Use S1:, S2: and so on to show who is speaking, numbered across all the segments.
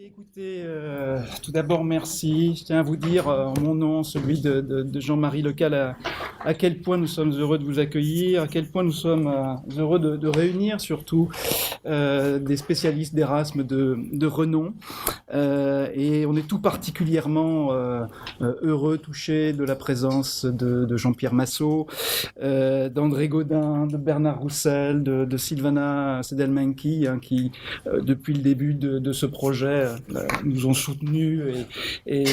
S1: Écoutez, tout d'abord merci. Je tiens à vous dire en mon nom, celui de Jean-Marie Lecal, à quel point nous sommes heureux de vous accueillir, à quel point nous sommes heureux de réunir surtout des spécialistes d'Erasme de renom. Et on est tout particulièrement heureux, touchés de la présence de Jean-Pierre Massot, d'André Gaudin, de Bernard Roussel, de Sylvana Sedelmenki, qui depuis le début de ce projet nous ont soutenus et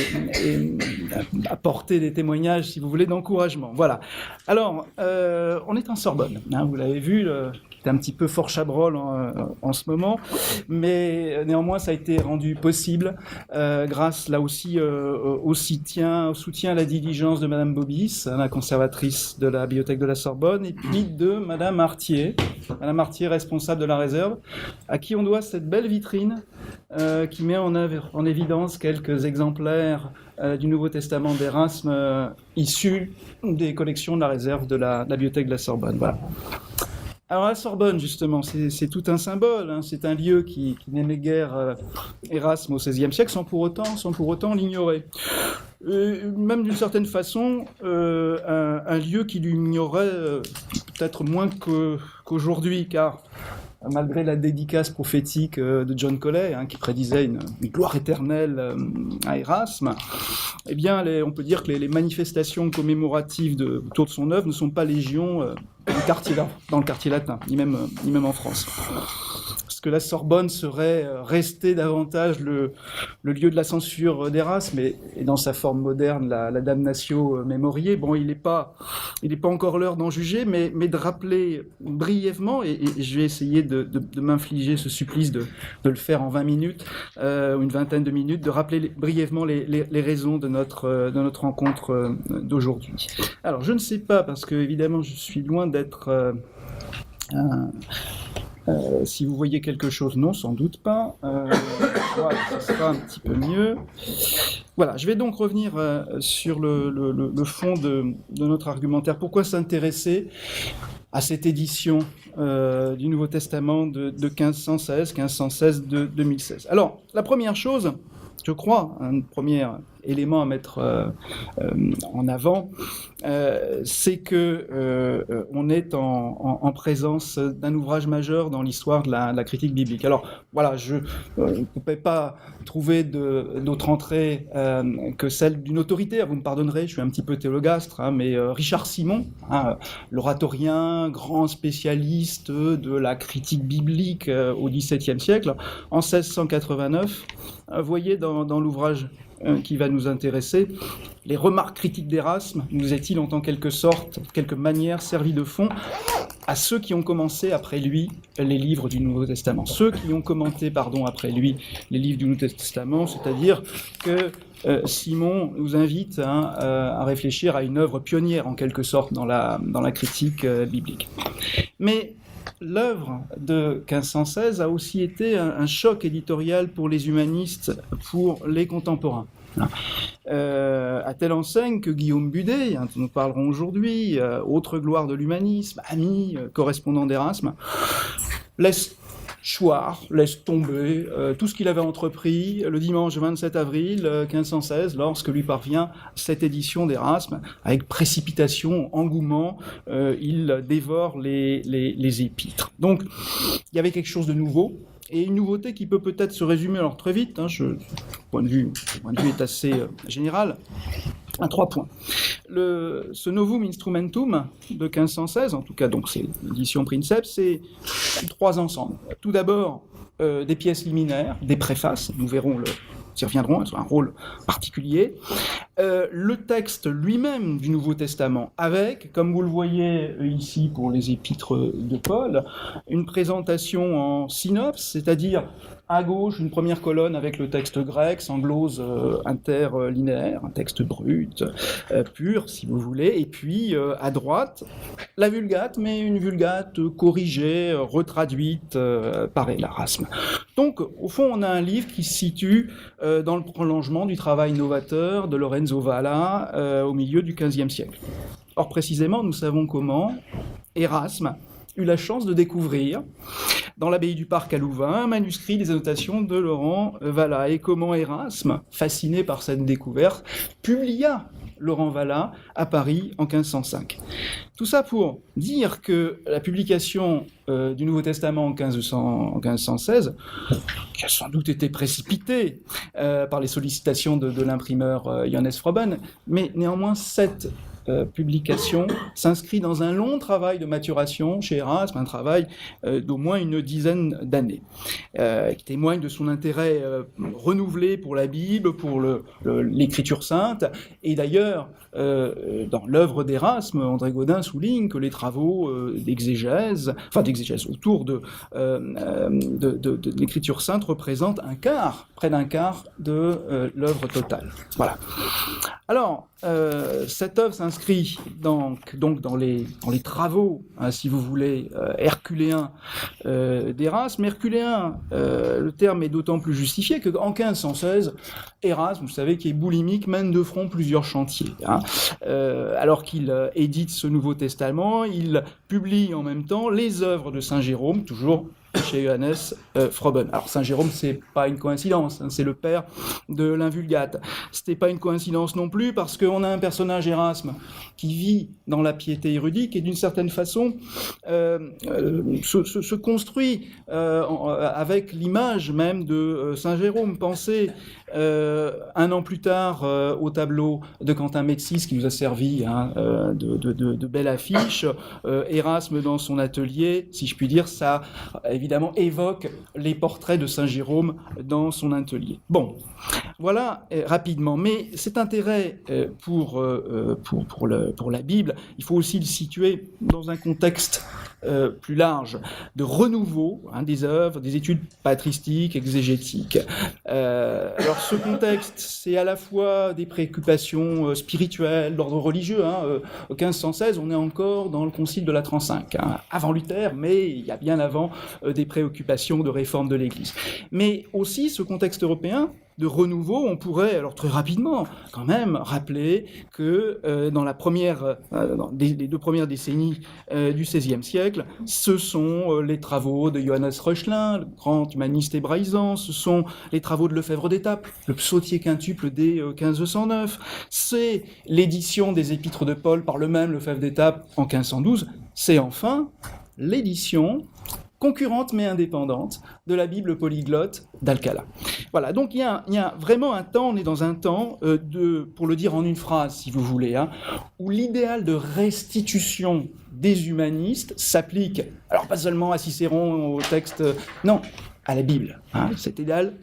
S1: apporté des témoignages, si vous voulez, d'encouragement. Voilà. Alors, on est en Sorbonne, vous l'avez vu, qui est un petit peu fort chabrol en ce moment, mais néanmoins ça a été rendu possible grâce là aussi au soutien à la diligence de Madame Bobis, la conservatrice de la bibliothèque de la Sorbonne, et puis de Madame Artier, responsable de la réserve, à qui on doit cette belle vitrine qui met en évidence quelques exemplaires du Nouveau Testament d'Erasme issus des collections de la réserve de la bibliothèque de la Sorbonne. Voilà. Alors la Sorbonne, justement, c'est tout un symbole, c'est un lieu qui n'aimait guère Erasme au XVIe siècle sans pour autant l'ignorer. Même d'une certaine façon, un lieu qui l'ignorait peut-être moins qu'aujourd'hui, car malgré la dédicace prophétique de John Collet, qui prédisait une gloire éternelle à Erasme, eh bien, on peut dire que les manifestations commémoratives autour de son œuvre ne sont pas légion dans le quartier latin, ni même en France. Parce que la Sorbonne serait restée davantage le lieu de la censure d'Erasme, et dans sa forme moderne, la damnatio memoriae. Bon, il n'est pas encore l'heure d'en juger, mais de rappeler brièvement, et je vais essayer de m'infliger ce supplice de le faire en 20 minutes, ou une vingtaine de minutes, de rappeler brièvement les raisons de notre rencontre d'aujourd'hui. Alors, je ne sais pas, parce que évidemment, je suis loin d'être... si vous voyez quelque chose, non, sans doute pas. Voilà, ce sera un petit peu mieux. Voilà, je vais donc revenir sur le fond de notre argumentaire. Pourquoi s'intéresser à cette édition du Nouveau Testament de 1516 de 2016? Alors, la première chose, je crois, un premier élément à mettre en avant, c'est que on est en présence d'un ouvrage majeur dans l'histoire de la critique biblique. Alors voilà, je ne pouvais pas trouver d'autre entrée que celle d'une autorité. Vous me pardonnerez, je suis un petit peu théologastre, mais Richard Simon, l'oratorien, grand spécialiste de la critique biblique au XVIIe siècle, en 1689, voyez dans l'ouvrage qui va nous intéresser, les remarques critiques d'Erasme, nous est-il en quelque sorte, quelque manière, servi de fond à ceux qui ont commencé après lui les livres du Nouveau Testament. Ceux qui ont commenté, après lui, les livres du Nouveau Testament, c'est-à-dire que Simon nous invite à réfléchir à une œuvre pionnière, en quelque sorte, dans la critique biblique. Mais l'œuvre de 1516 a aussi été un choc éditorial pour les humanistes, pour les contemporains. À telle enseigne que Guillaume Budet, dont nous parlerons aujourd'hui, autre gloire de l'humanisme, ami, correspondant d'Erasme, laisse tomber tout ce qu'il avait entrepris le dimanche 27 avril 1516, lorsque lui parvient cette édition d'Erasme. Avec précipitation, engouement, il dévore les épîtres. Donc, il y avait quelque chose de nouveau, et une nouveauté qui peut peut-être se résumer très vite, le point de vue est assez général, à 3 points. Ce Novum Instrumentum de 1516, en tout cas donc c'est l'édition Princeps, c'est 3 ensembles. Tout d'abord, des pièces liminaires, des préfaces, nous verrons y reviendront, elles ont un rôle particulier. Le texte lui-même du Nouveau Testament, avec, comme vous le voyez ici pour les épîtres de Paul, une présentation en synopse, c'est-à-dire à gauche une première colonne avec le texte grec, sans glose interlinéaire, un texte brut, pur si vous voulez, et puis à droite la Vulgate, mais une Vulgate corrigée, retraduite par Erasme. Donc au fond on a un livre qui se situe dans le prolongement du travail novateur de Lorenzo Valla au milieu du XVe siècle. Or précisément nous savons comment Erasme eu la chance de découvrir, dans l'abbaye du Parc à Louvain, un manuscrit des annotations de Laurent Valla. Et comment Erasme, fasciné par cette découverte, publia Laurent Valla à Paris en 1505. Tout ça pour dire que la publication du Nouveau Testament en 1516, qui a sans doute été précipitée par les sollicitations de l'imprimeur Johannes Froben, mais néanmoins cette publication s'inscrit dans un long travail de maturation chez Erasme, un travail d'au moins une dizaine d'années, qui témoigne de son intérêt renouvelé pour la Bible, pour l'écriture sainte. Et d'ailleurs, dans l'œuvre d'Erasme, André Gaudin souligne que les travaux d'exégèse autour de l'écriture sainte représentent près d'un quart de l'œuvre totale. Voilà. Alors, cette œuvre s'inscrit donc dans les travaux, hein, si vous voulez, herculéens d'Erasme. Herculéen, le terme est d'autant plus justifié qu'en 1516, Erasme, vous savez, qui est boulimique, mène de front plusieurs chantiers. Hein. Alors qu'il édite ce Nouveau Testament, il publie en même temps les œuvres de Saint Jérôme, toujours chez Johannes Froben. Alors Saint Jérôme, c'est pas une coïncidence, hein, c'est le père de l'Invulgate. C'était pas une coïncidence non plus parce qu'on a un personnage Erasme qui vit dans la piété érudite et d'une certaine façon se construit avec l'image même de Saint Jérôme. Pensez un an plus tard au tableau de Quentin Médicis qui nous a servi hein, de belle affiche, Erasme dans son atelier, si je puis dire, ça évidemment évoque les portraits de Saint Jérôme dans son atelier. Bon, voilà rapidement. Mais cet intérêt pour la Bible, il faut aussi le situer dans un contexte plus large de renouveau hein, des œuvres, des études patristiques, exégétiques. Alors ce contexte, c'est à la fois des préoccupations spirituelles, d'ordre religieux. Hein, au 1516, on est encore dans le Concile de Latran V, hein, avant Luther, mais il y a bien avant des préoccupations de réforme de l'Église. Mais aussi ce contexte européen de renouveau, on pourrait, alors très rapidement, quand même, rappeler que dans les 2 premières décennies du XVIe siècle, ce sont les travaux de Johannes Reuchlin, le grand humaniste hébraïsant, ce sont les travaux de Lefebvre d'Étaples, le psautier quintuple dès 1509, c'est l'édition des épîtres de Paul par le même Lefebvre d'Étaples en 1512, c'est enfin l'édition concurrente mais indépendante de la Bible polyglotte d'Alcala. Voilà, donc il y a vraiment un temps, on est dans un temps pour le dire en une phrase si vous voulez, hein, où l'idéal de restitution des humanistes s'applique, alors pas seulement à Cicéron, au texte, non, à la Bible. Hein, cet idéal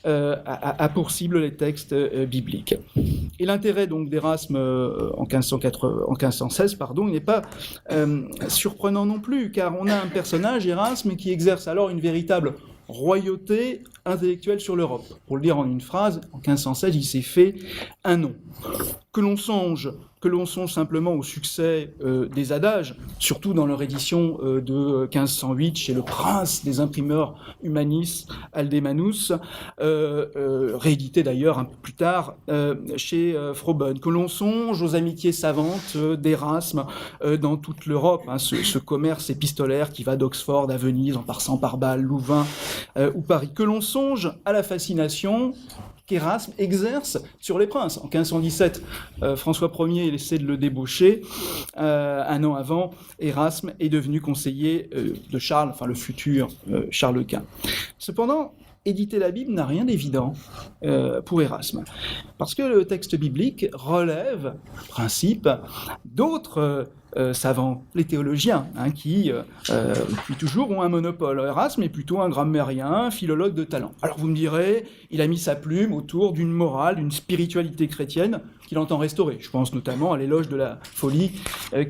S1: a pour cible les textes bibliques. Et l'intérêt donc d'Erasme en 1516, il n'est pas surprenant non plus, car on a un personnage, Erasme, qui exerce alors une véritable royauté intellectuelle sur l'Europe. Pour le dire en une phrase, en 1516, il s'est fait un nom. Que l'on songe simplement au succès des adages, surtout dans leur édition de 1508 chez le prince des imprimeurs humanistes, Aldemanus, réédité d'ailleurs un peu plus tard chez Froben. Que l'on songe aux amitiés savantes d'Erasme dans toute l'Europe, hein, ce commerce épistolaire qui va d'Oxford à Venise en passant par Bâle, Louvain ou Paris. Que l'on songe à la fascination qu'Erasme exerce sur les princes. En 1517, François Ier essaie de le débaucher. Un an avant, Erasme est devenu conseiller de Charles, enfin le futur Charles Quint. Cependant, éditer la Bible n'a rien d'évident pour Erasme, parce que le texte biblique relève, en principe, d'autres savants, les théologiens, hein, qui, depuis toujours, ont un monopole. Erasme est plutôt un grammairien, philologue de talent. Alors vous me direz, il a mis sa plume autour d'une morale, d'une spiritualité chrétienne qu'il entend restaurer. Je pense notamment à l'éloge de la folie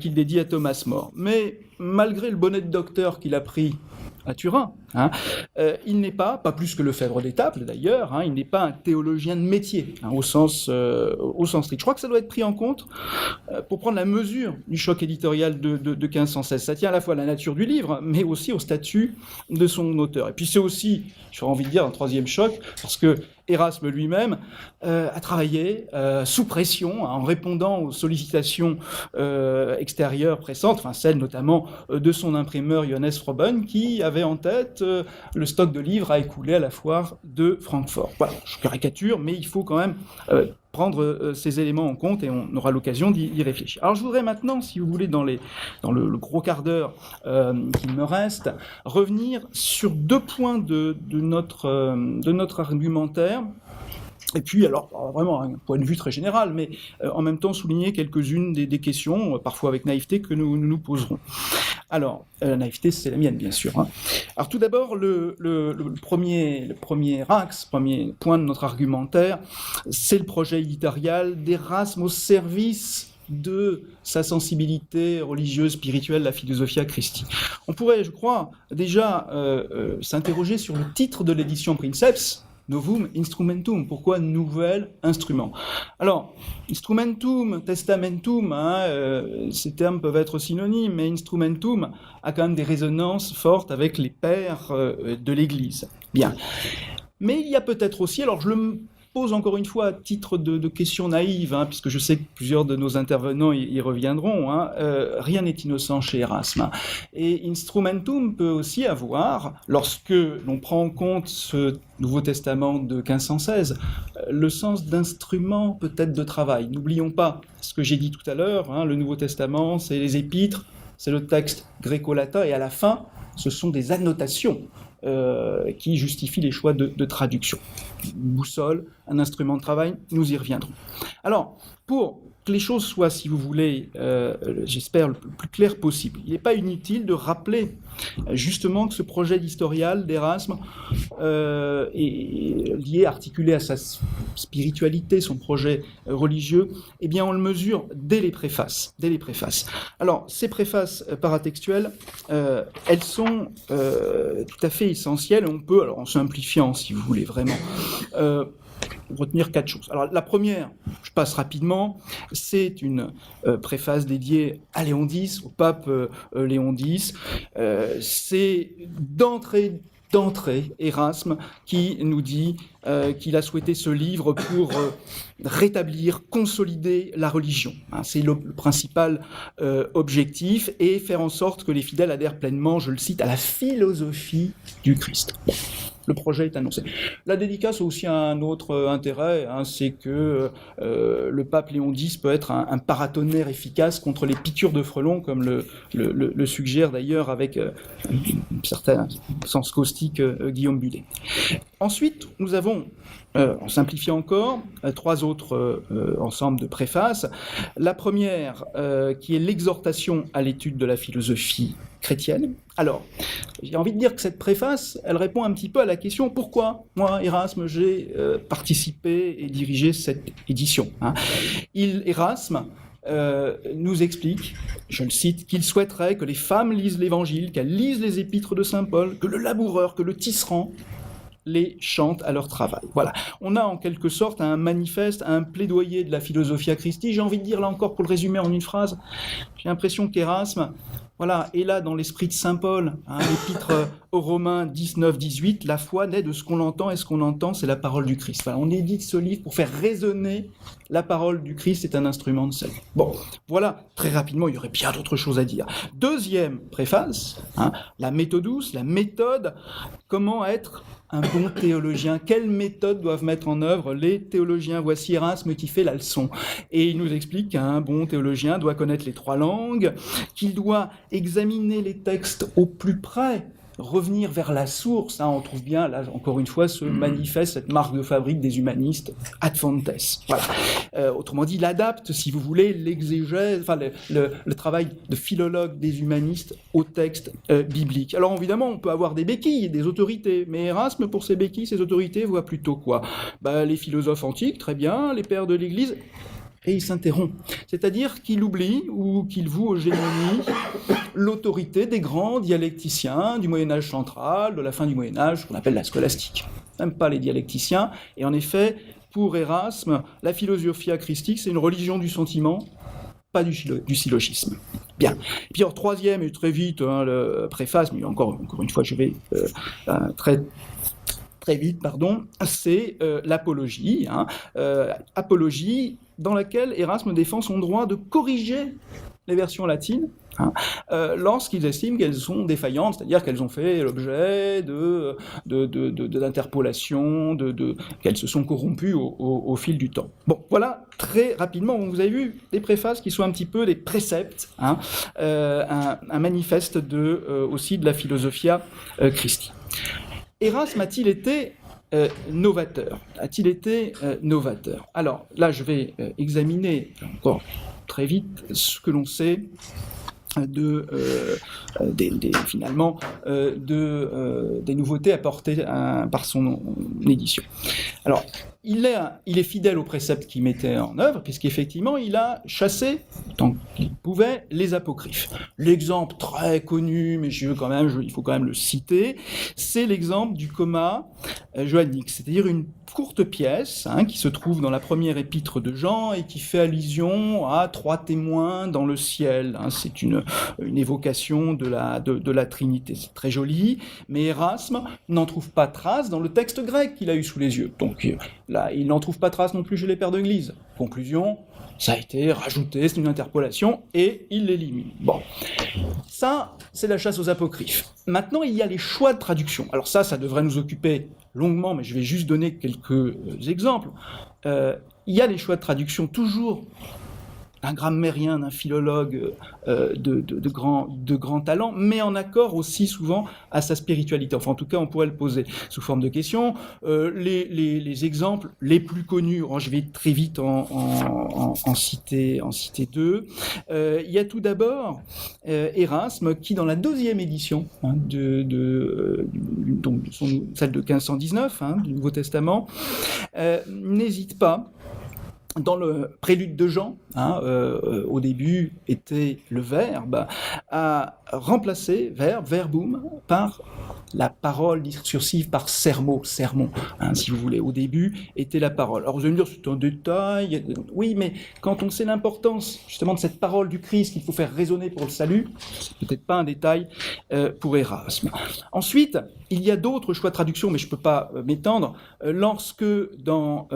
S1: qu'il dédie à Thomas More. Mais malgré le bonnet de docteur qu'il a pris à Turin, Hein. Il n'est pas plus que Lefebvre d'Étaples d'ailleurs, hein, il n'est pas un théologien de métier, hein, au sens strict. Je crois que ça doit être pris en compte pour prendre la mesure du choc éditorial de 1516. Ça tient à la fois à la nature du livre, mais aussi au statut de son auteur. Et puis c'est aussi, j'aurais envie de dire, un troisième choc, parce que Érasme lui-même a travaillé sous pression, en répondant aux sollicitations extérieures pressantes, enfin celles notamment de son imprimeur Johannes Froben, qui avait en tête le stock de livres à écouler à la foire de Francfort. Voilà, je caricature, mais il faut quand même prendre ces éléments en compte et on aura l'occasion d'y réfléchir. Alors je voudrais maintenant, si vous voulez, dans le gros quart d'heure qu'il me reste, revenir sur deux points de notre argumentaire. Et puis, alors, vraiment, un point de vue très général, mais en même temps souligner quelques-unes des questions, parfois avec naïveté, que nous poserons. Alors, la naïveté, c'est la mienne, bien sûr. Hein. Alors, tout d'abord, le premier axe, premier point de notre argumentaire, c'est le projet éditorial d'Érasme au service de sa sensibilité religieuse, spirituelle, la Philosophia Christi. On pourrait, je crois, déjà s'interroger sur le titre de l'édition Princeps, Novum Instrumentum. Pourquoi nouvel instrument? Alors, Instrumentum, Testamentum, ces termes peuvent être synonymes, mais Instrumentum a quand même des résonances fortes avec les pères de l'Église. Bien. Mais il y a peut-être aussi, alors je le pose encore une fois à titre de question naïve, hein, puisque je sais que plusieurs de nos intervenants y reviendront, hein, rien n'est innocent chez Érasme. Et Instrumentum peut aussi avoir, lorsque l'on prend en compte ce Nouveau Testament de 1516, le sens d'instrument peut-être de travail. N'oublions pas ce que j'ai dit tout à l'heure, hein, le Nouveau Testament, c'est les épîtres, c'est le texte gréco-latin, et à la fin, ce sont des annotations qui justifient les choix de traduction. Une boussole, un instrument de travail, nous y reviendrons. Alors, pour que les choses soient, si vous voulez, j'espère, le plus clair possible, il n'est pas inutile de rappeler justement que ce projet d'historial d'Érasme est lié, articulé à sa spiritualité, son projet religieux, eh bien on le mesure dès les préfaces. Alors, ces préfaces paratextuelles, elles sont tout à fait essentielles. On peut, alors en simplifiant si vous voulez vraiment, retenir 4 choses. Alors la première, je passe rapidement, c'est une préface dédiée à Léon X, au pape Léon X. C'est d'entrée Érasme qui nous dit qu'il a souhaité ce livre pour rétablir, consolider la religion. Hein, c'est le principal objectif, et faire en sorte que les fidèles adhèrent pleinement, je le cite, à la philosophie du Christ. Le projet est annoncé. La dédicace a aussi un autre intérêt, hein, c'est que le pape Léon X peut être un paratonnerre efficace contre les piqûres de frelons, comme le suggère d'ailleurs avec un certain sens caustique Guillaume Budet. Ensuite, nous avons, en simplifiant encore, 3 autres ensembles de préfaces. La première, qui est l'exhortation à l'étude de la philosophie chrétienne. Alors, j'ai envie de dire que cette préface, elle répond un petit peu à la question pourquoi moi, Érasme, j'ai participé et dirigé cette édition. Hein. Érasme nous explique, je le cite, qu'il souhaiterait que les femmes lisent l'Évangile, qu'elles lisent les épîtres de saint Paul, que le laboureur, que le tisserand les chantent à leur travail. Voilà. On a en quelque sorte un manifeste, un plaidoyer de la Philosophia Christi. J'ai envie de dire, là encore, pour le résumer en une phrase, j'ai l'impression qu'Érasme, voilà, est là dans l'esprit de saint Paul, hein, l'épître aux Romains 19-18, la foi naît de ce qu'on entend, et ce qu'on entend, c'est la parole du Christ. Voilà, on édite ce livre pour faire résonner la parole du Christ, c'est un instrument de salut. Bon, voilà, très rapidement, il y aurait bien d'autres choses à dire. Deuxième préface, hein, la méthodus, la méthode, comment être un bon théologien, quelles méthodes doivent mettre en œuvre les théologiens. Voici Érasme qui fait la leçon. Et il nous explique qu'un bon théologien doit connaître les 3 langues, qu'il doit examiner les textes au plus près, revenir vers la source. Hein, on trouve bien, là, encore une fois, ce manifeste, cette marque de fabrique des humanistes, ad fontes. Voilà. Autrement dit, il adapte, si vous voulez, l'exégèse, enfin, le travail de philologue des humanistes au texte biblique. Alors, évidemment, on peut avoir des béquilles, des autorités, mais Érasme, pour ses béquilles, ses autorités, voit plutôt quoi? Les philosophes antiques, très bien, les pères de l'Église, et il s'interrompt. C'est-à-dire qu'il oublie ou qu'il voue aux gémonies l'autorité des grands dialecticiens du Moyen-Âge central, de la fin du Moyen-Âge, qu'on appelle la scolastique. Même pas les dialecticiens. Et en effet, pour Erasme, la philosophia christique, c'est une religion du sentiment, pas du syllogisme. Bien. Et puis, troisième, et très vite, le préface, mais encore une fois, je vais très vite, c'est l'apologie. Apologie dans laquelle Erasme défend son droit de corriger les versions latines lorsqu'ils estiment qu'elles sont défaillantes, c'est-à-dire qu'elles ont fait l'objet d'interpolations, qu'elles se sont corrompues au fil du temps. Bon, voilà, très rapidement, vous avez vu des préfaces qui sont un petit peu des préceptes, un manifeste aussi de la philosophia Christi. Erasme a-t-il été novateur ? A-t-il été novateur ? Alors là, je vais examiner encore très vite ce que l'on sait des nouveautés apportées par son édition. Alors, il est fidèle aux préceptes qu'il mettait en œuvre, puisqu'effectivement, il a chassé, tant qu'il pouvait, les apocryphes. L'exemple très connu, mais il faut quand même le citer, c'est l'exemple du coma joannique, c'est-à-dire une courte pièce qui se trouve dans la première épître de Jean et qui fait allusion à 3 témoins dans le ciel. C'est une évocation de la Trinité. C'est très joli, mais Erasme n'en trouve pas trace dans le texte grec qu'il a eu sous les yeux. Donc là, il n'en trouve pas trace non plus chez les pères d'Église. Conclusion, ça a été rajouté, c'est une interpolation, et il l'élimine. Bon, ça, c'est la chasse aux apocryphes. Maintenant, il y a les choix de traduction. Alors ça devrait nous occuper longuement, mais je vais juste donner quelques exemples. Il y a les choix de traduction toujours d'un grammairien, d'un philologue de grand talent, mais en accord aussi souvent à sa spiritualité. Enfin, en tout cas, on pourrait le poser sous forme de question. Les exemples les plus connus, je vais très vite en citer deux. Il y a tout d'abord Erasme, qui dans la 2e édition donc celle de 1519 du Nouveau Testament, n'hésite pas, dans le prélude de Jean, au début était le verbe, à remplacer verbum par la parole discursive, par sermon, si vous voulez. Au début était la parole. Alors vous allez me dire, c'est un détail. Oui, mais quand on sait l'importance justement de cette parole du Christ qu'il faut faire résonner pour le salut, c'est peut-être pas un détail pour Erasme. Ensuite, il y a d'autres choix de traduction, mais je ne peux pas m'étendre. Lorsque dans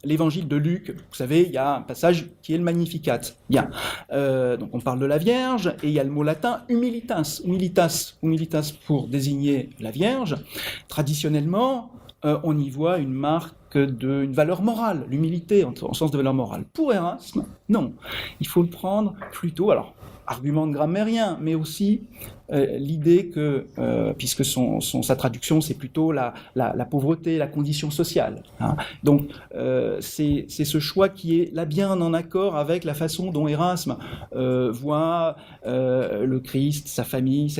S1: l'évangile de Luc, vous savez, il y a un passage qui est le Magnificat. Bien. Donc on parle de la Vierge, et il y a le mot latin humilitas pour désigner la Vierge. Traditionnellement, on y voit une marque d'une valeur morale, l'humilité en sens de valeur morale. Pour Erasme, non. Il faut le prendre plutôt, alors, argument de grammairien, mais aussi l'idée que, puisque sa traduction, c'est plutôt la pauvreté, la condition sociale. Donc, c'est ce choix qui est là bien en accord avec la façon dont Erasme voit le Christ, sa famille,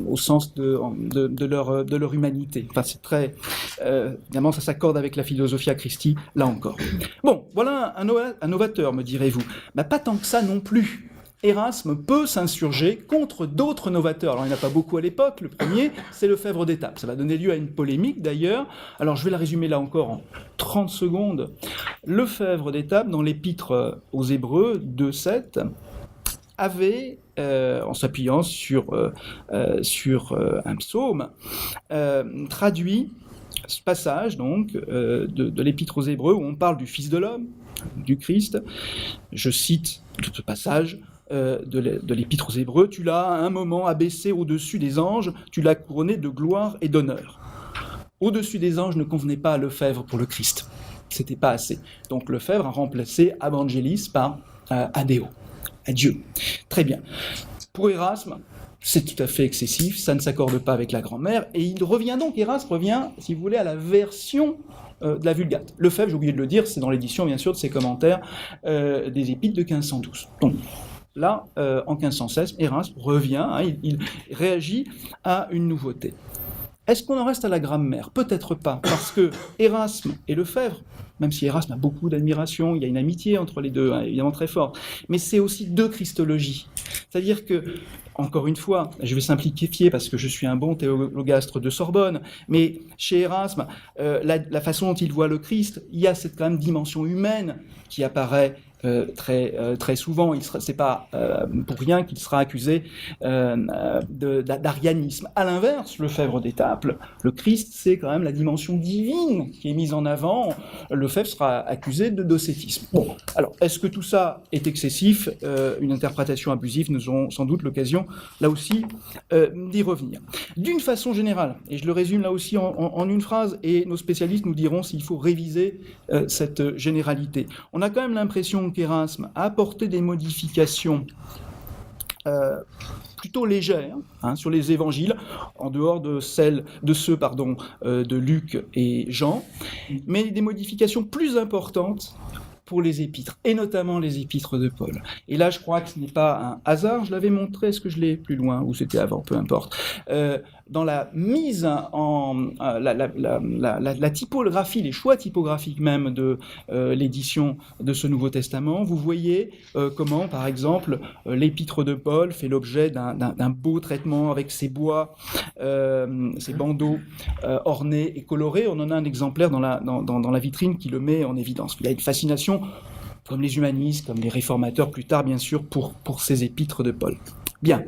S1: au sens de leur humanité. Enfin, c'est très... évidemment, ça s'accorde avec la philosophia Christi, là encore. Bon, voilà un novateur, me direz-vous. Pas tant que ça non plus. Erasme peut s'insurger contre d'autres novateurs. Alors, il n'y en a pas beaucoup à l'époque. Le premier, c'est Lefebvre d'Étaples. Ça va donner lieu à une polémique, d'ailleurs. Alors, je vais la résumer là encore en 30 secondes. Lefebvre d'Étaples, dans l'Épître aux Hébreux 2:7, avait, en s'appuyant sur un psaume, traduit ce passage donc de l'Épître aux Hébreux où on parle du Fils de l'homme, du Christ. Je cite ce passage de l'Épître aux Hébreux: « Tu l'as à un moment abaissé au-dessus des anges, tu l'as couronné de gloire et d'honneur. » Au-dessus des anges ne convenait pas à Lefebvre pour le Christ. C'était pas assez. Donc Lefebvre a remplacé Evangelis par Adeo, à Dieu. Très bien. Pour Erasme, c'est tout à fait excessif, ça ne s'accorde pas avec la grammaire, et Erasme revient, si vous voulez, à la version de la Vulgate. Lefebvre, j'ai oublié de le dire, c'est dans l'édition, bien sûr, de ses commentaires des Épîtres de 1512. Donc, là, en 1516, Erasme revient, il réagit à une nouveauté. Est-ce qu'on en reste à la grammaire? Peut-être pas, parce que Erasme et Lefebvre, même si Erasme a beaucoup d'admiration, il y a une amitié entre les deux, hein, évidemment très forte, mais c'est aussi deux christologies. C'est-à-dire que, encore une fois, je vais simplifier parce que je suis un bon théologastre de Sorbonne, mais chez Erasme, la façon dont il voit le Christ, il y a cette quand même dimension humaine qui apparaît très souvent. C'est pas pour rien qu'il sera accusé d'arianisme. À l'inverse, Lefebvre d'Étaples, le Christ, c'est quand même la dimension divine qui est mise en avant. Lefebvre sera accusé de docétisme. Bon, alors, est-ce que tout ça est excessif? Une interprétation abusive, nous aurons sans doute l'occasion, là aussi, d'y revenir. D'une façon générale, et je le résume là aussi en une phrase, et nos spécialistes nous diront s'il faut réviser cette généralité. On a quand même l'impression qu'Erasme a apporté des modifications plutôt légères sur les évangiles, en dehors de ceux de Luc et Jean, mais des modifications plus importantes pour les épîtres, et notamment les épîtres de Paul. Et là, je crois que ce n'est pas un hasard, je l'avais montré, est-ce que je l'ai plus loin, ou c'était avant, peu importe. Dans la mise en... la typographie, les choix typographiques même de l'édition de ce Nouveau Testament, vous voyez comment, par exemple, l'épître de Paul fait l'objet d'un beau traitement avec ses bois, ses bandeaux ornés et colorés. On en a un exemplaire dans la vitrine qui le met en évidence. Il y a une fascination, comme les humanistes, comme les réformateurs plus tard, bien sûr, pour ces épîtres de Paul. Bien.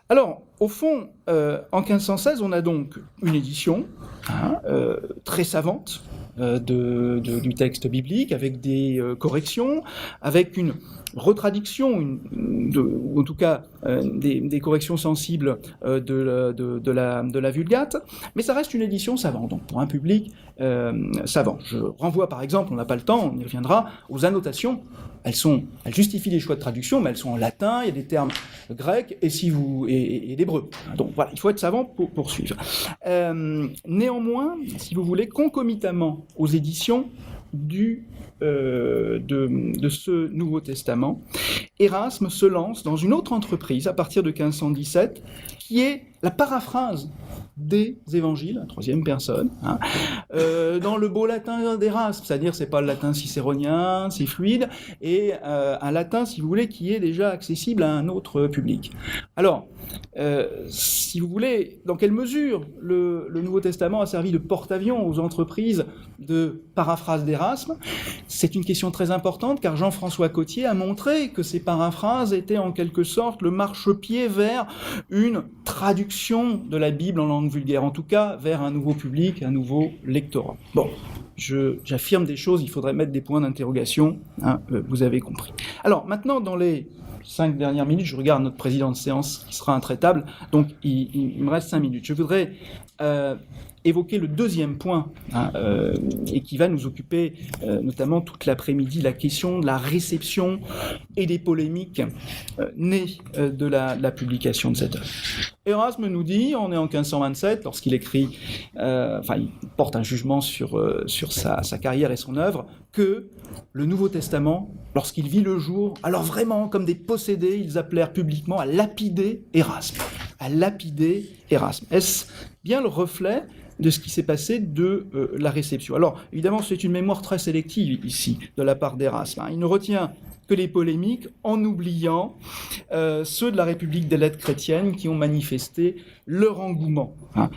S1: Alors, au fond, en 1516, on a donc une édition très savante du texte biblique, avec des corrections, avec une retraduction, ou en tout cas des corrections sensibles de la Vulgate, mais ça reste une édition savante, donc pour un public savant. Je renvoie par exemple, on n'a pas le temps, on y reviendra, aux annotations. Elles justifient les choix de traduction, mais elles sont en latin, il y a des termes grecs et d'hébreu. Donc voilà, il faut être savant pour poursuivre. Néanmoins, si vous voulez, concomitamment aux éditions de ce Nouveau Testament, Erasme se lance dans une autre entreprise à partir de 1517, qui est la paraphrase des évangiles, la troisième personne, dans le beau latin d'Erasme, c'est-à-dire c'est pas le latin cicéronien, c'est fluide, et un latin, si vous voulez, qui est déjà accessible à un autre public. Alors, si vous voulez, dans quelle mesure le Nouveau Testament a servi de porte-avions aux entreprises de paraphrase d'Erasme? C'est une question très importante, car Jean-François Cottier a montré que ces paraphrases étaient en quelque sorte le marchepied vers une traduction de la Bible en langue vulgaire, en tout cas vers un nouveau public, un nouveau lectorat. Bon, j'affirme des choses, il faudrait mettre des points d'interrogation, vous avez compris. Alors maintenant, dans les 5 dernières minutes, je regarde notre président de séance qui sera intraitable, donc il me reste 5 minutes. Je voudrais évoquer le deuxième point, et qui va nous occuper notamment toute l'après-midi, la question de la réception et des polémiques nées de la publication de cette œuvre. Erasme nous dit, on est en 1527, lorsqu'il écrit, il porte un jugement sur sa carrière et son œuvre, que le Nouveau Testament, lorsqu'il vit le jour, alors vraiment, comme des possédés, ils appelèrent publiquement à lapider Erasme. À lapider Erasme. Est-ce bien le reflet de ce qui s'est passé de la réception? Alors, évidemment, c'est une mémoire très sélective ici, de la part d'Erasme. Il ne retient que les polémiques, en oubliant ceux de la République des lettres chrétiennes qui ont manifesté leur engouement,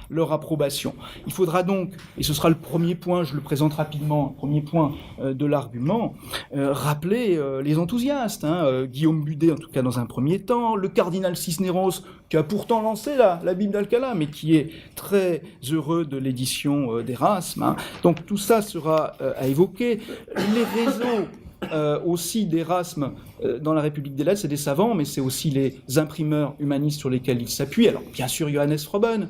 S1: leur approbation. Il faudra donc, et ce sera le premier point, je le présente rapidement, premier point de l'argument, rappeler les enthousiastes, Guillaume Budet en tout cas dans un premier temps, le cardinal Cisneros qui a pourtant lancé la Bible d'Alcala, mais qui est très heureux de l'édition d'Erasme. Donc tout ça sera à évoquer. Les réseaux aussi d'Erasme dans la République des Lettres, c'est des savants, mais c'est aussi les imprimeurs humanistes sur lesquels il s'appuie. Alors, bien sûr, Johannes Froben,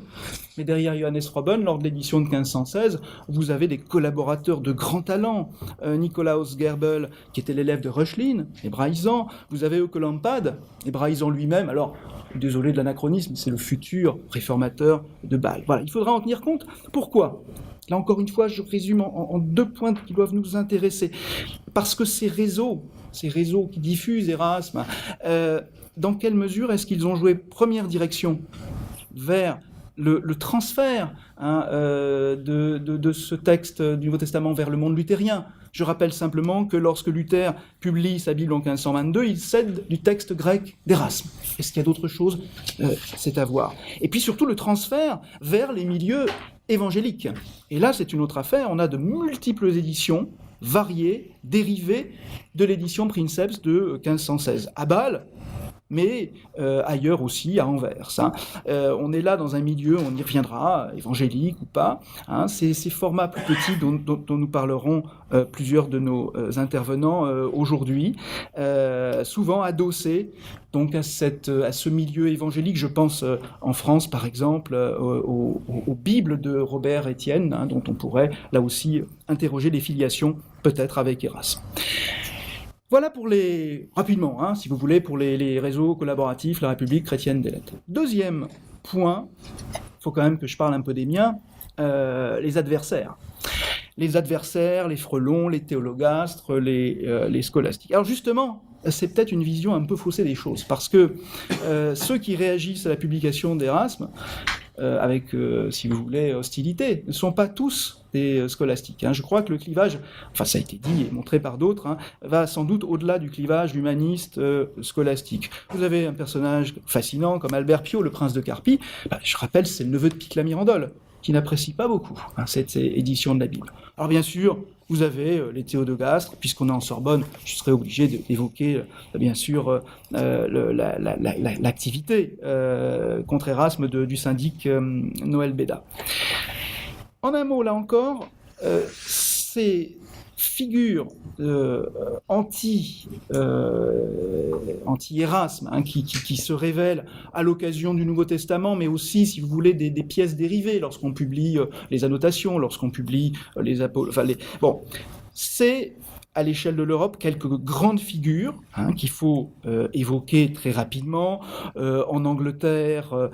S1: mais derrière Johannes Froben, lors de l'édition de 1516, vous avez des collaborateurs de grand talent. Nicolaus Gerbel, qui était l'élève de Reuchlin, hébraïsant. Vous avez Oecolampad, hébraïsant lui-même. Alors, désolé de l'anachronisme, c'est le futur réformateur de Bâle. Voilà, il faudra en tenir compte. Pourquoi ? Là, encore une fois, je résume en 2 points qui doivent nous intéresser. Parce que ces réseaux qui diffusent Erasme, dans quelle mesure est-ce qu'ils ont joué première direction vers le transfert de ce texte du Nouveau Testament vers le monde luthérien. Je rappelle simplement que lorsque Luther publie sa Bible en 1522, il cède du texte grec d'Erasme. Est-ce qu'il y a d'autres choses ? C'est à voir. Et puis surtout le transfert vers les milieux évangéliques. Et là, c'est une autre affaire. On a de multiples éditions variées, dérivées de l'édition Princeps de 1516. À Bâle, mais ailleurs aussi, à Anvers. On est là dans un milieu, on y reviendra, évangélique ou pas. Ces formats plus petits dont nous parlerons plusieurs de nos intervenants aujourd'hui, souvent adossés donc à ce milieu évangélique. Je pense en France, par exemple, aux Bibles de Robert Estienne, dont on pourrait là aussi interroger les filiations, peut-être avec Erasme. Voilà rapidement, si vous voulez, pour les réseaux collaboratifs, la République chrétienne des lettres. Deuxième point, il faut quand même que je parle un peu des miens, les adversaires. Les adversaires, les frelons, les théologastres, les scolastiques. Alors justement, c'est peut-être une vision un peu faussée des choses, parce que ceux qui réagissent à la publication d'Erasme, avec, si vous voulez, hostilité, ne sont pas tous des scolastiques. Je crois que le clivage, enfin ça a été dit et montré par d'autres, va sans doute au-delà du clivage humaniste scolastique. Vous avez un personnage fascinant comme Albert Pio, le prince de Carpi. Je rappelle, c'est le neveu de Pic la Mirandole, qui n'apprécie pas beaucoup cette édition de la Bible. Alors bien sûr, vous avez les théodogastres, puisqu'on est en Sorbonne, je serais obligé d'évoquer bien sûr l'activité contre Erasme du syndic Noël Beda. En un mot, là encore, ces figures anti-Erasme qui se révèlent à l'occasion du Nouveau Testament, mais aussi, si vous voulez, des pièces dérivées, lorsqu'on publie les annotations, lorsqu'on publie les apôtres... Bon, c'est à l'échelle de l'Europe quelques grandes figures qu'il faut évoquer très rapidement. En Angleterre,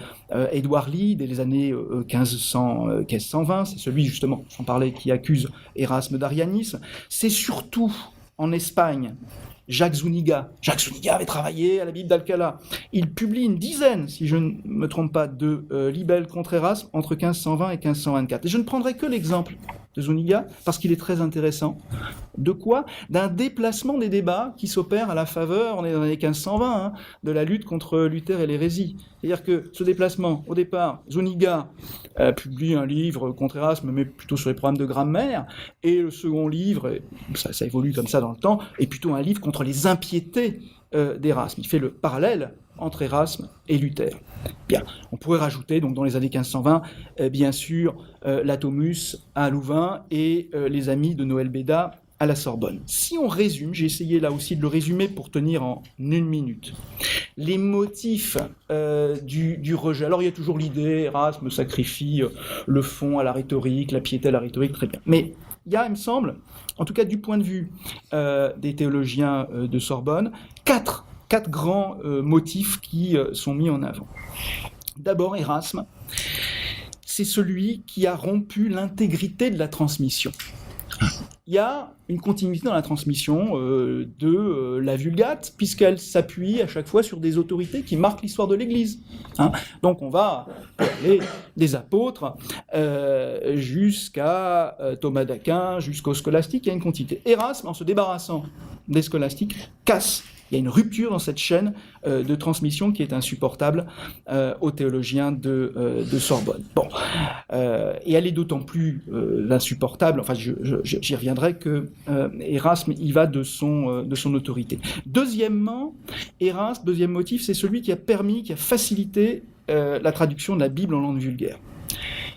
S1: Edward Lee, dès les années 1520, c'est celui justement, j'en parlais, qui accuse Erasme d'arianisme. C'est surtout en Espagne, Jacques Zuniga. Jacques Zuniga avait travaillé à la Bible d'Alcala. Il publie une dizaine, si je ne me trompe pas, de libelles contre Erasme entre 1520 et 1524. Et je ne prendrai que l'exemple de Zuniga, parce qu'il est très intéressant. De quoi ? D'un déplacement des débats qui s'opère à la faveur, on est dans les années 1520, de la lutte contre Luther et l'hérésie. C'est-à-dire que ce déplacement, au départ, Zuniga publie un livre contre Erasme, mais plutôt sur les problèmes de grammaire, et le second livre, ça évolue comme ça dans le temps, est plutôt un livre contre les impiétés d'Erasme. Il fait le parallèle entre Erasme et Luther. Bien, on pourrait rajouter, donc dans les années 1520, bien sûr, l'Atomus à Louvain et les amis de Noël Beda à la Sorbonne. Si on résume, j'ai essayé là aussi de le résumer pour tenir en 1 minute, les motifs du rejet. Alors il y a toujours l'idée, Erasme sacrifie le fond à la rhétorique, la piété à la rhétorique, très bien. Mais il y a, il me semble, en tout cas du point de vue des théologiens de Sorbonne, quatre grands motifs qui sont mis en avant. D'abord, Erasme, c'est celui qui a rompu l'intégrité de la transmission. Il y a une continuité dans la transmission de la Vulgate, puisqu'elle s'appuie à chaque fois sur des autorités qui marquent l'histoire de l'Église. Donc on va aller des apôtres jusqu'à Thomas d'Aquin, jusqu'aux scolastiques, il y a une continuité. Erasme, en se débarrassant des scolastiques, casse. Il y a une rupture dans cette chaîne de transmission qui est insupportable aux théologiens de Sorbonne. Bon, et elle est d'autant plus insupportable, enfin j'y reviendrai, que Erasme y va de son autorité. Deuxièmement, Erasme, deuxième motif, c'est celui qui a facilité la traduction de la Bible en langue vulgaire.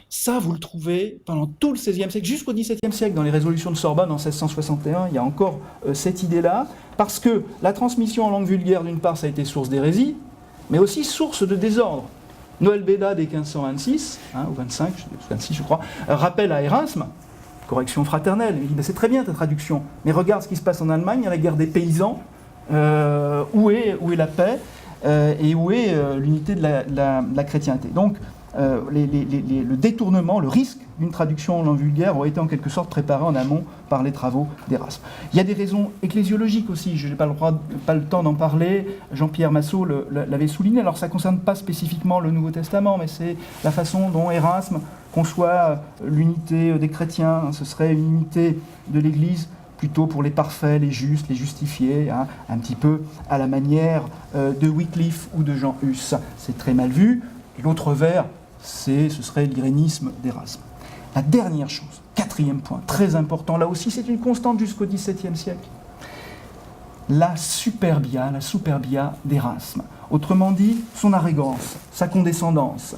S1: Ça, vous le trouvez pendant tout le XVIe siècle, jusqu'au XVIIe siècle, dans les résolutions de Sorbonne en 1661, il y a encore cette idée-là, parce que la transmission en langue vulgaire, d'une part, ça a été source d'hérésie, mais aussi source de désordre. Noël Beda, dès 1526, ou 26 je crois, rappelle à Erasme, correction fraternelle, il dit « c'est très bien ta traduction, mais regarde ce qui se passe en Allemagne, il y a la guerre des paysans, où est la paix et où est l'unité de la chrétienté ?» Donc, le détournement, le risque d'une traduction en langue vulgaire aurait été en quelque sorte préparé en amont par les travaux d'Erasme. Il y a des raisons ecclésiologiques aussi, je n'ai pas le temps d'en parler, Jean-Pierre Massot l'avait souligné, alors ça ne concerne pas spécifiquement le Nouveau Testament, mais c'est la façon dont Erasme conçoit l'unité des chrétiens, ce serait une unité de l'Église plutôt pour les parfaits, les justes, les justifiés, un petit peu à la manière de Wycliffe ou de Jean Hus. C'est très mal vu. Et l'autre vers, ce serait l'irénisme d'Erasme. La dernière chose, quatrième point, très important, là aussi c'est une constante jusqu'au XVIIe siècle, la superbia d'Erasme. Autrement dit, son arrogance, sa condescendance,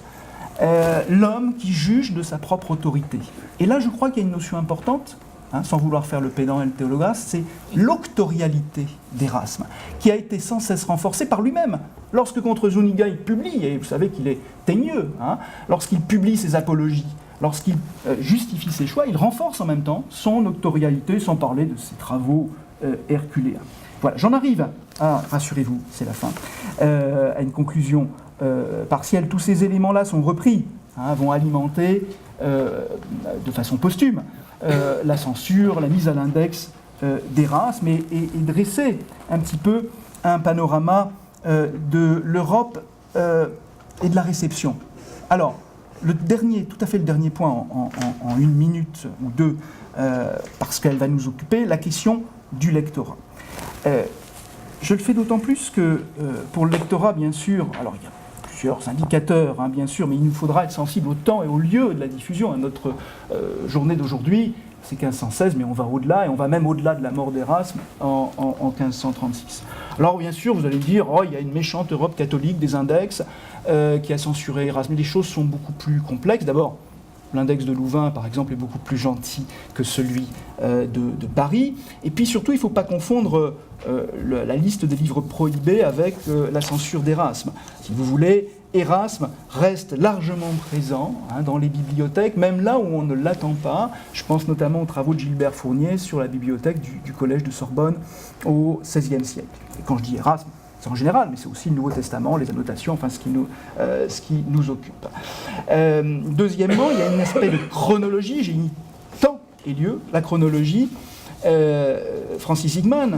S1: l'homme qui juge de sa propre autorité. Et là, je crois qu'il y a une notion importante, sans vouloir faire le pédant et le théologras, c'est l'octorialité d'Erasme, qui a été sans cesse renforcée par lui-même. Lorsque contre Zuniga il publie, et vous savez qu'il est teigneux, lorsqu'il publie ses apologies, lorsqu'il justifie ses choix, il renforce en même temps son octorialité, sans parler de ses travaux herculéens. Voilà, j'en arrive à, rassurez-vous, c'est la fin, à une conclusion partielle. Tous ces éléments-là sont repris, vont alimenter de façon posthume la censure, la mise à l'index d'Erasme et dresser un petit peu un panorama de l'Europe et de la réception. Alors, tout à fait le dernier point en une minute ou deux, parce qu'elle va nous occuper, la question du lectorat. Je le fais d'autant plus que pour le lectorat, bien sûr, alors il y a plusieurs indicateurs, bien sûr, mais il nous faudra être sensible au temps et au lieu de la diffusion. Notre journée d'aujourd'hui, c'est 1516, mais on va au-delà, et on va même au-delà de la mort d'Erasme en 1536. Alors bien sûr, vous allez me dire, il y a une méchante Europe catholique des index qui a censuré Erasme, mais les choses sont beaucoup plus complexes. D'abord, l'index de Louvain, par exemple, est beaucoup plus gentil que celui de Paris. Et puis surtout, il ne faut pas confondre la liste des livres prohibés avec la censure d'Erasme. Si vous voulez, Erasme reste largement présent dans les bibliothèques, même là où on ne l'attend pas. Je pense notamment aux travaux de Gilbert Fournier sur la bibliothèque du Collège de Sorbonne au XVIe siècle. Et quand je dis Erasme, c'est en général, mais c'est aussi le Nouveau Testament, les annotations, enfin ce qui nous occupe. Deuxièmement, il y a un aspect de chronologie, j'ai mis temps et lieu, la chronologie. Francis Hickman,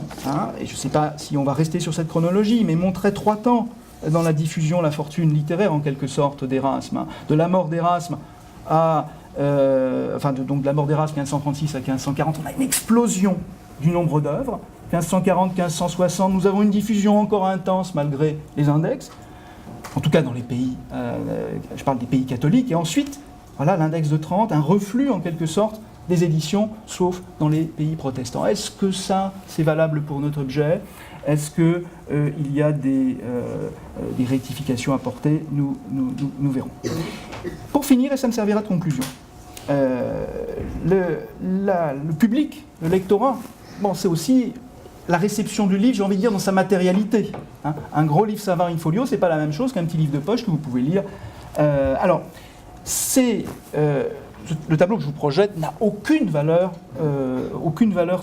S1: et je ne sais pas si on va rester sur cette chronologie, mais montrait 3 temps dans la diffusion, la fortune littéraire en quelque sorte d'Erasme, de la mort d'Erasme à, donc de la mort d'Erasme 1536 à 1540, on a une explosion du nombre d'œuvres. 1540, 1560, nous avons une diffusion encore intense malgré les index, en tout cas dans les pays, je parle des pays catholiques, et ensuite, voilà, l'index de 30, un reflux en quelque sorte des éditions, sauf dans les pays protestants. Est-ce que ça, c'est valable pour notre objet ? Est-ce qu'il y a des rectifications à apporter ? Nous verrons. Pour finir, et ça me servira de conclusion, le public, le lectorat, c'est aussi la réception du livre, j'ai envie de dire, dans sa matérialité. Un gros livre Savart in folio, c'est pas la même chose qu'un petit livre de poche que vous pouvez lire. Alors, le tableau que je vous projette n'a aucune valeur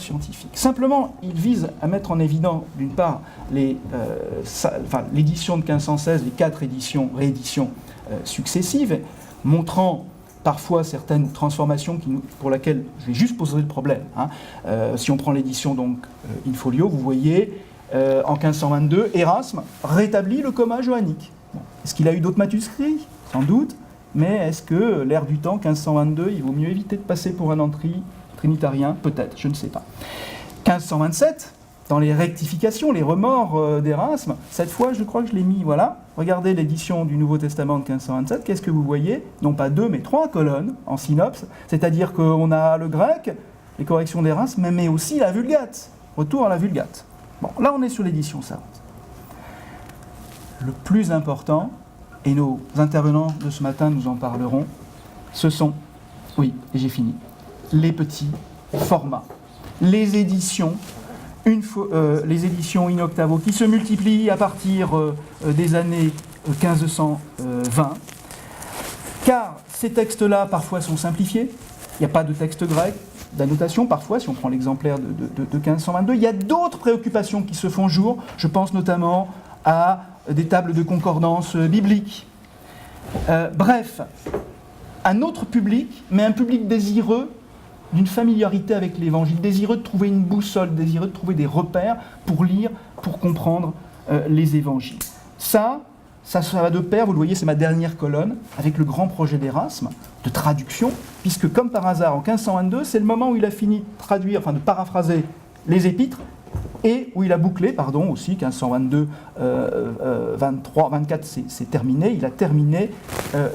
S1: scientifique. Simplement, il vise à mettre en évidence, d'une part, l'édition de 1516, les 4 rééditions successives, montrant parfois certaines transformations pour lesquelles je vais juste poser le problème. Si on prend l'édition donc in folio, vous voyez en 1522, Erasme rétablit le comma johannique. Est-ce qu'il a eu d'autres manuscrits ? Sans doute, mais est-ce que l'ère du temps, 1522, il vaut mieux éviter de passer pour un trinitarien ? Peut-être, je ne sais pas. 1527, dans les rectifications, les remords d'Erasme, cette fois, je crois que je l'ai mis, voilà. Regardez l'édition du Nouveau Testament de 1527, qu'est-ce que vous voyez ? Non pas 2, mais 3 colonnes en synopse, c'est-à-dire qu'on a le grec, les corrections d'Erasme, mais aussi la Vulgate, retour à la Vulgate. Bon, là on est sur l'édition savante. Le plus important, et nos intervenants de ce matin nous en parleront, ce sont, oui, et j'ai fini, les petits formats, les éditions in octavo qui se multiplient à partir des années 1520, car ces textes-là parfois sont simplifiés, il n'y a pas de texte grec, d'annotation parfois, si on prend l'exemplaire de 1522, il y a d'autres préoccupations qui se font jour, je pense notamment à des tables de concordance bibliques. Bref, un autre public, mais un public désireux d'une familiarité avec l'Évangile, désireux de trouver une boussole, désireux de trouver des repères pour lire, pour comprendre les Évangiles. Ça va de pair, vous le voyez, c'est ma dernière colonne, avec le grand projet d'Erasme, de traduction, puisque comme par hasard, en 1522, c'est le moment où il a fini de traduire, enfin de paraphraser les épîtres, et où il a bouclé, aussi, 1522, 23, 24, c'est terminé, il a terminé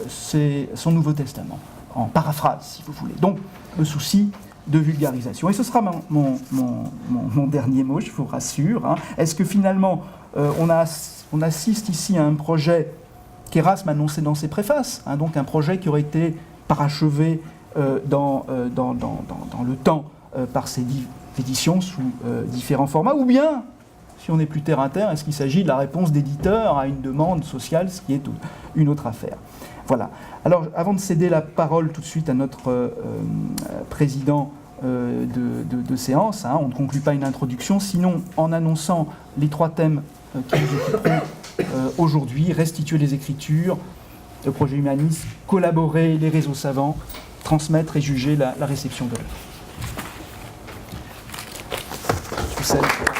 S1: son Nouveau Testament, en paraphrase, si vous voulez. Donc, le souci de vulgarisation. Et ce sera mon dernier mot, je vous rassure. Hein. Est-ce que finalement, on assiste ici à un projet qu'Erasme annonçait dans ses préfaces, hein, donc un projet qui aurait été parachevé dans le temps par ses éditions sous différents formats, ou bien, si on est plus terre à terre, est-ce qu'il s'agit de la réponse d'éditeur à une demande sociale, ce qui est une autre affaire. Voilà. Alors, avant de céder la parole tout de suite à notre président de séance, hein, on ne conclut pas une introduction, sinon en annonçant les 3 thèmes qui nous occuperont aujourd'hui: restituer les Écritures, le projet humaniste, collaborer les réseaux savants, transmettre et juger la réception de l'œuvre. Je vous salue.